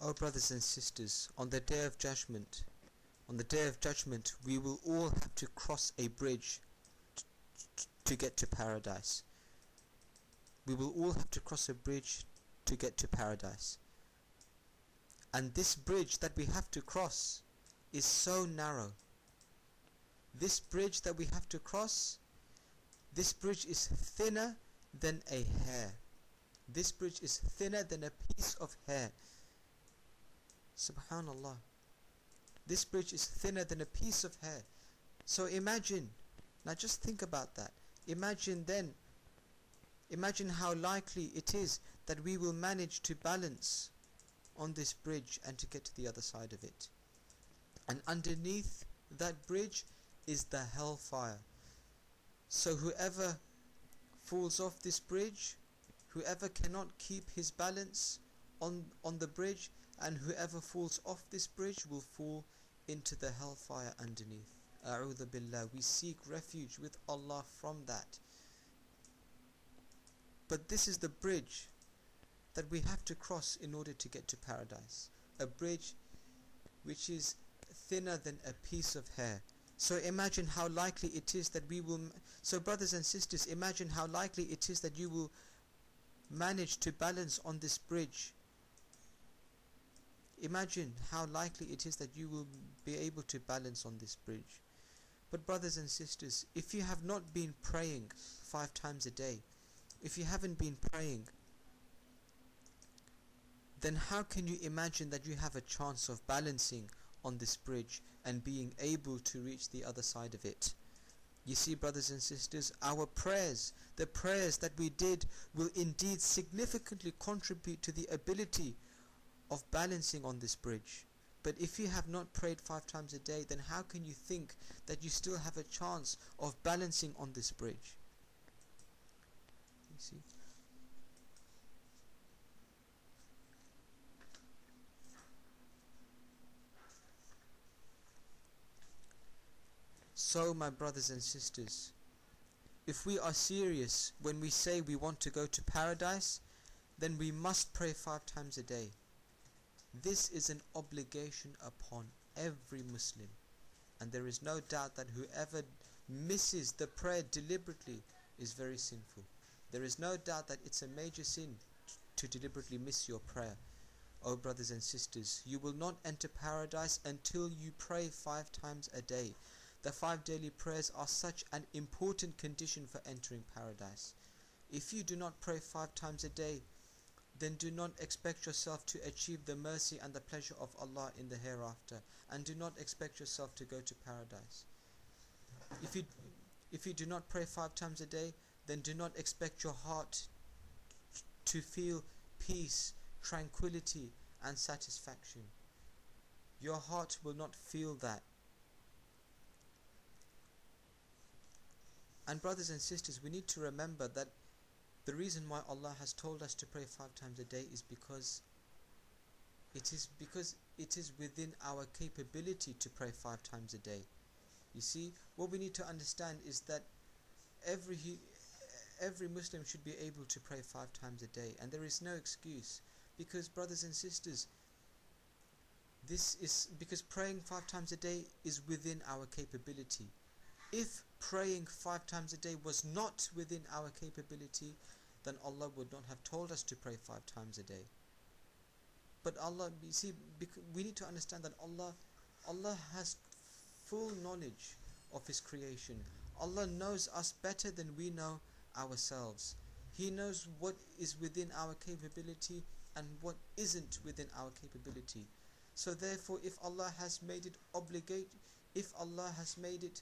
Oh brothers and sisters, on the day of judgment, we will all have to cross a bridge to get to paradise. We will all have to cross a bridge to get to paradise. And this bridge that we have to cross is so narrow. This bridge that we have to cross, this bridge is thinner than a hair. This bridge is thinner than a piece of hair. Subhanallah. This bridge is thinner than a piece of hair. So imagine, now just think about that. Imagine how likely it is that we will manage to balance on this bridge and to get to the other side of it. And underneath that bridge is the hellfire. So whoever falls off this bridge, whoever cannot keep his balance on the bridge, and whoever falls off this bridge will fall into the hellfire underneath. A'udhu billah. We seek refuge with Allah from that. But this is the bridge that we have to cross in order to get to paradise. A bridge which is thinner than a piece of hair. So imagine how likely it is that we will... So brothers and sisters, imagine how likely it is that you will manage to balance on this bridge. Imagine how likely it is that you will be able to balance on this bridge. But brothers and sisters, if you have not been praying 5 times a day, if you haven't been praying, then how can you imagine that you have a chance of balancing on this bridge and being able to reach the other side of it? You see, brothers and sisters, our prayers, the prayers that we did, will indeed significantly contribute to the ability of balancing on this bridge. But if you have not prayed 5 times a day, then how can you think that you still have a chance of balancing on this bridge? You see? So my brothers and sisters, if we are serious when we say we want to go to paradise, then we must pray 5 times a day. This is an obligation upon every Muslim, and there is no doubt that whoever misses the prayer deliberately is very sinful. There is no doubt that it's a major sin to deliberately miss your prayer. Oh brothers and sisters, you will not enter paradise until you pray 5 times a day. The 5 daily prayers are such an important condition for entering paradise. If you do not pray 5 times a day, then do not expect yourself to achieve the mercy and the pleasure of Allah in the hereafter, and do not expect yourself to go to paradise. If you do not pray 5 times a day, then do not expect your heart to feel peace, tranquility and satisfaction. Your heart will not feel that. And brothers and sisters, we need to remember that the reason why Allah has told us to pray 5 times a day is because it is within our capability to pray 5 times a day. You see, what we need to understand is that every Muslim should be able to pray 5 times a day, and there is no excuse, because brothers and sisters, this is because praying 5 times a day is within our capability. If praying 5 times a day was not within our capability, then Allah would not have told us to pray 5 times a day. But Allah, you see, we need to understand that Allah has full knowledge of His creation. Allah knows us better than we know ourselves. He knows what is within our capability and what isn't within our capability. So therefore, if Allah has made it if Allah has made it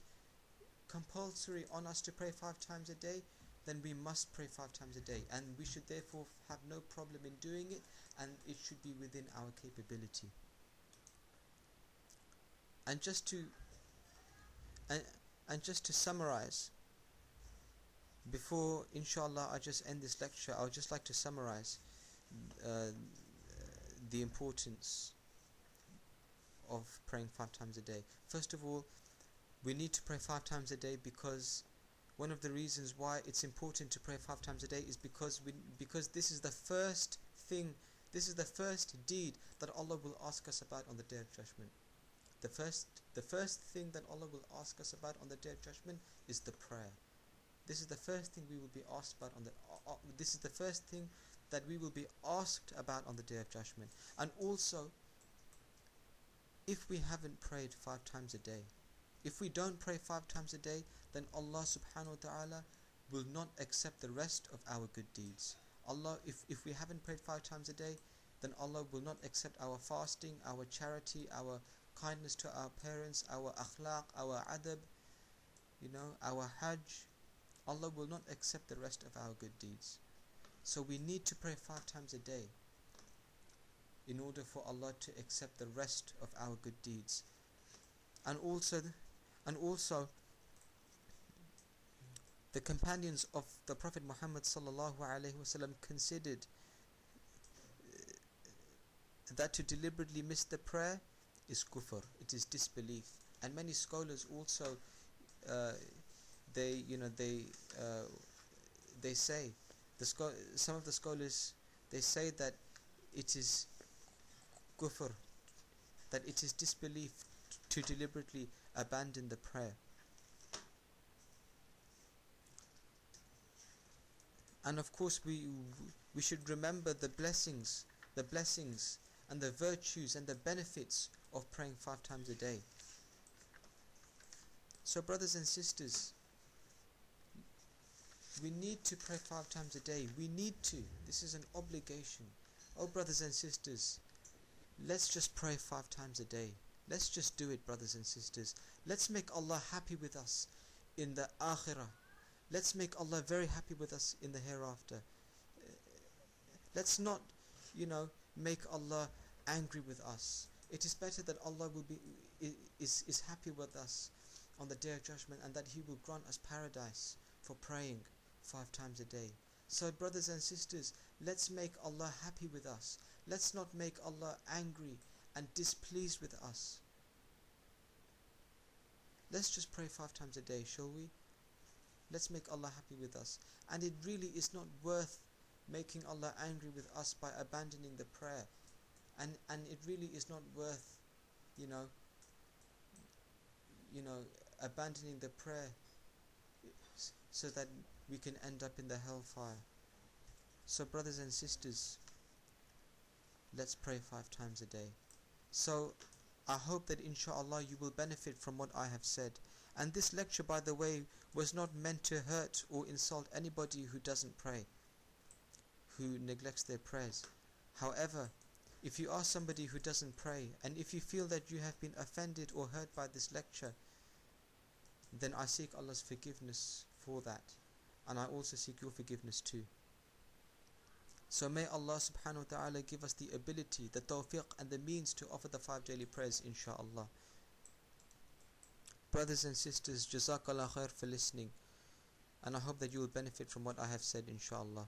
compulsory on us to pray 5 times a day, then we must pray 5 times a day, and we should therefore have no problem in doing it, and it should be within our capability. And just to summarize, before inshallah I just end this lecture, I would just like to summarize the importance of praying 5 times a day. First of all, we need to pray 5 times a day because one of the reasons why it's important to pray 5 times a day is because this is the first thing, This is the first deed that Allah will ask us about on the Day of Judgment. The first thing that Allah will ask us about on the Day of Judgment is the prayer. This is the first thing we will be asked about on the. This is the first thing that we will be asked about on the Day of Judgment. And also, if we haven't prayed 5 times a day, if we don't pray 5 times a day, then Allah subhanahu wa ta'ala will not accept the rest of our good deeds. Allah, if we haven't prayed 5 times a day, then Allah will not accept our fasting, our charity, our kindness to our parents, our akhlaq, our adab, our hajj. Allah will not accept the rest of our good deeds. So we need to pray 5 times a day in order for Allah to accept the rest of our good deeds. And also the companions of the Prophet Muhammad sallallahu alaihi wasallam considered that to deliberately miss the prayer is kufr, it is disbelief. And many scholars also they say, some of the scholars, they say that it is kufr, that it is disbelief to deliberately abandon the prayer. And of course we should remember the blessings and the virtues and the benefits of praying 5 times a day. So brothers and sisters, we need to pray 5 times a day. We need to. This is an obligation. Oh brothers and sisters, let's just pray 5 times a day. Let's just do it, brothers and sisters. Let's make Allah happy with us in the akhirah. Let's make Allah very happy with us in the hereafter. Let's not, make Allah angry with us. It is better that Allah is happy with us on the Day of Judgment, and that He will grant us paradise for praying 5 times a day. So brothers and sisters, let's make Allah happy with us. Let's not make Allah angry and displeased with us. Let's just pray 5 times a day, shall we? Let's make Allah happy with us. And it really is not worth making Allah angry with us by abandoning the prayer. And it really is not worth, abandoning the prayer so that we can end up in the hellfire. So brothers and sisters, let's pray 5 times a day. So I hope that inshallah you will benefit from what I have said. And this lecture, by the way, was not meant to hurt or insult anybody who doesn't pray, who neglects their prayers. However, if you are somebody who doesn't pray, and if you feel that you have been offended or hurt by this lecture, then I seek Allah's forgiveness for that. And I also seek your forgiveness too. So may Allah subhanahu wa ta'ala give us the ability, the tawfiq and the means to offer the 5 daily prayers, inshaAllah. Brothers and sisters, Jazakallah khair for listening. And I hope that you will benefit from what I have said, inshaAllah.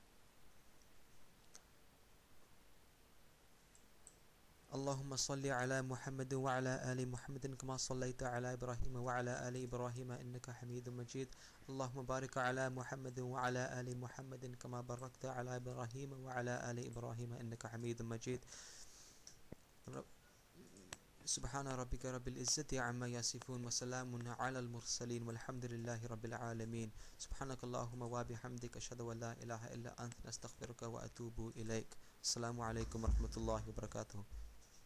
اللهم صل على محمد وعلى آل محمد كما صليت على إبراهيم وعلى آل إبراهيم إنك حميد مجيد اللهم بارك على محمد وعلى آل محمد كما باركت على إبراهيم وعلى آل إبراهيم إنك حميد مجيد سبحان ربك رب العزة عما يصفون وسلام على المرسلين والحمد لله رب العالمين سبحانك اللهم وبحمدك أشهد أن لا إله إلا أنت نستغفرك وأتوب إليك السلام عليكم ورحمة الله وبركاته.